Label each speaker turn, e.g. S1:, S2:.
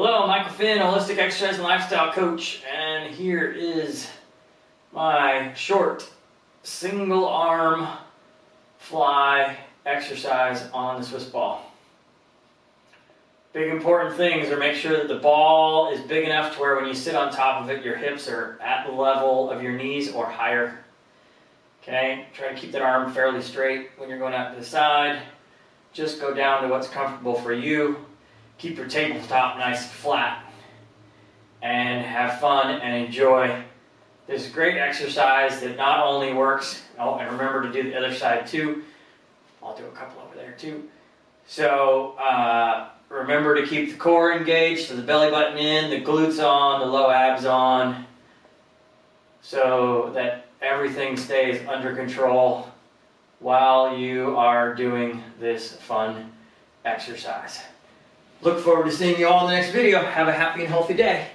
S1: Hello, I'm Michael Finn, holistic exercise and lifestyle coach, and here is my short single arm fly exercise on the Swiss ball. Big important things are make sure that the ball is big enough to where when you sit on top of it, your hips are at the level of your knees or higher. Okay, try to keep that arm fairly straight when you're going out to the side. Just go down to what's comfortable for you. Keep your tabletop nice and flat and have fun and enjoy this great exercise that not only works, oh, and remember to do the other side too. I'll do a couple over there too. So remember to keep the core engaged, so the belly button in, the glutes on, the low abs on, so that everything stays under control while you are doing this fun exercise. Look forward to seeing you all in the next video. Have a happy and healthy day.